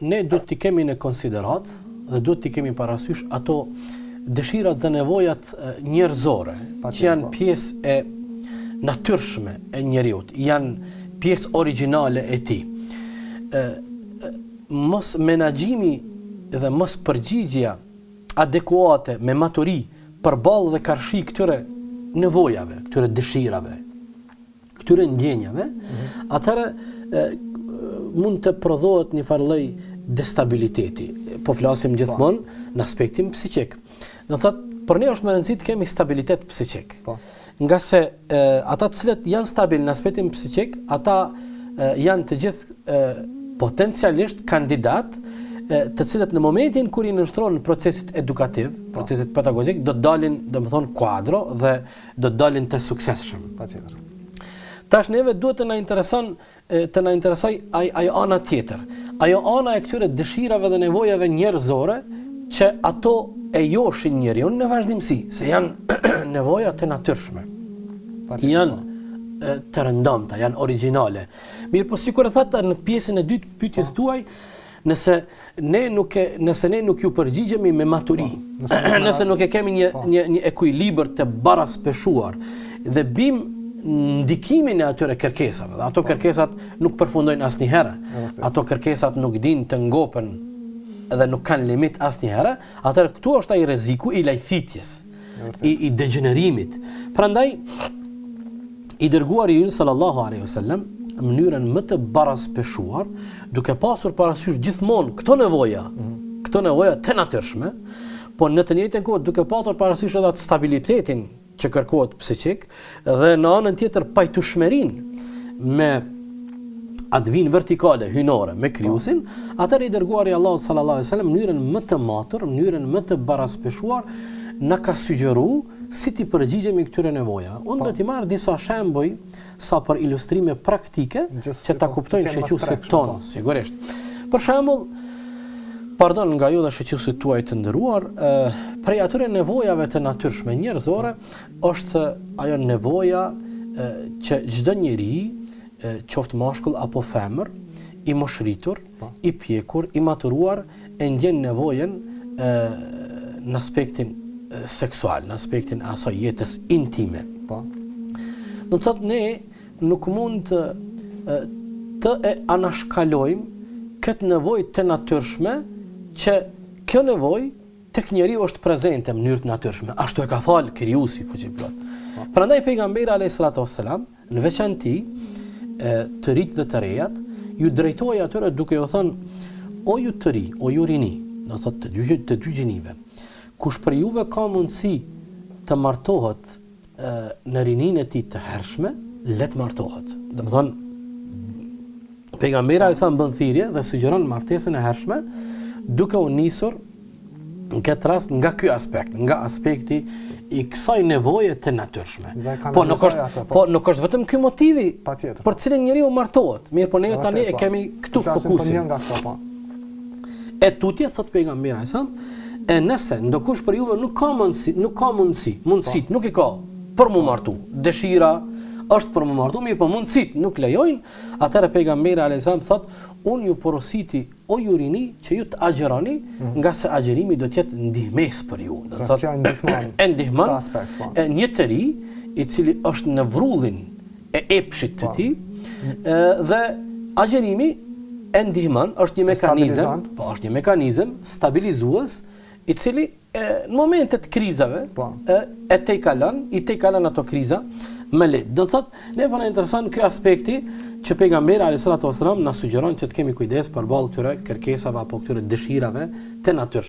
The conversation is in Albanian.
ne duhet t'i kemi në konsiderat dhe duhet t'i kemi parasysh ato dëshirat dhe nevojat njerëzore, që janë pjesë e natyrshme e njeriut, janë pjesë origjinale e tij. Mos menaxhimi dhe mos përgjigjja adekuate me maturi përballë dhe karshi këtyre nevojave, këtyre dëshirave, këtyre ndjenjave, atëherë mund të prodhohet një farë lloj destabiliteti. Po flasim gjithmonë në aspektin psiqik. Do thotë, për ne është më rëndësi të kemi stabilitet psiqik. Nga se ata të cilët janë stabil në aspektin psiqik, ata janë të gjithë potencialisht kandidat të cilët në momentin kur i nënshtrohen në procesit edukativ, procesit pedagogjik, do të dalin, domethënë, kuadro dhe do të dalin të suksesshëm. Patjetër. Tash neve duhet të na interesoj ajo ana tjetër. Ajo ana e këtyre dëshirave dhe nevojave njerëzore që ato e joshin njeriu në vazhdimsi, se janë nevoja të natyrshme. Janë të rëndomta, janë origjinale. Mirë, po sikur e thatë në pjesën e dytë të pyetjes tuaj, nëse ne nuk ju përgjigjemi me maturi, nëse nuk e kemi një ekuilibër të baraspeshuar dhe bim ndikimin e atyre kërkesave, dhe ato kërkesat nuk përfundojnë asnjëherë, ato kërkesat nuk dinë të ngopen dhe nuk kanë limit asnjëherë, atëherë këtu është ai rreziku i lajthitjes, i degenerimit. Prandaj i dërguari ynë sallallahu alaihi wasallam në mënyrën më të baraspeshuar, duke pasur parasysh gjithmonë këto nevoja të natyrshme, po në të njëjtën kohë duke pasur parasysh edhe atë stabilitetin që kërkohet psiqik dhe në anën tjetër pajtueshmërinë me advin vertikale hynore me krijuesin, atëherë i dërguari Allahu sallallahu alaihi wasallam në mënyrën më të matur, në mënyrën më të baraspeshuar na ka sugjeruar si t'i përgjigjemi këtyre nevoja. Unë do t'i marr disa shembuj sa për ilustrime praktike që ta kuptojnë shoqësit tonë, sigurisht. Për shembull, pardon nga ju dhe shoqësit tuaj të nderuar, prej atyre nevojave të natyrshme njerëzore është ajo nevoja që çdo njeri, qoftë mashkull apo femër, i moshritur, i pjekur, i maturuar, e ndjen nevojën në aspektin seksual, në aspektin e asaj jetës intime. Do të thotë, ne nuk mund të e anashkalojmë këtë nevojë të natyrshme që kjo nevojë tek njeriu është prezente në mënyrë të natyrshme. Ashtu e ka falë krijuesi fuqiplot. Prandaj pejgamberi alayhis salatu wassalam, në veçanti të rit dhe të rejat, ju drejtoi atyre duke u thënë: o ju të ri, o ju rini, do thotë të dy gjinive. Kush për juve ka mundësi të martohet në rinin e tij të hershme, le të martohet. Domethënë, pejgamberi sa bën thirrje dhe sugjeron martesën e hershme, duke u nisur në këtë rast nga ky aspekt, nga aspekti i kësaj nevoje të natyrshme. Po nuk është vetëm ky motivi për cilin njeriu martohet. Mirë, po ne tani e kemi këtu fokusin. E tutje, thot pejgamberi sa, e nëse ndokush për juve nuk ka mundësit nuk i ka për mu martu, dëshira është për mu martu, mirë po mundësit nuk lejojnë, atëherë pejgamberi alayhis salam thot: unë ju porositi o ju rini që ju të agjeroni, nga se agjerimi do të jetë ndihmes për ju. Do thotë ndihman e një të ri i cili është në vrullin e epshit të tij, dhe agjerimi e ndihman është një mekanizëm stabilizues i cili në momentet krizave i te kalon ato kriza me lehtë. Do thotë, ne vëna interesant ky aspekti që pejgamberi alayhis salatu wasalam na sugjeron që të kemi kujdes përballë këtyre kërkesave apo këtyre dëshirave të natyrshme.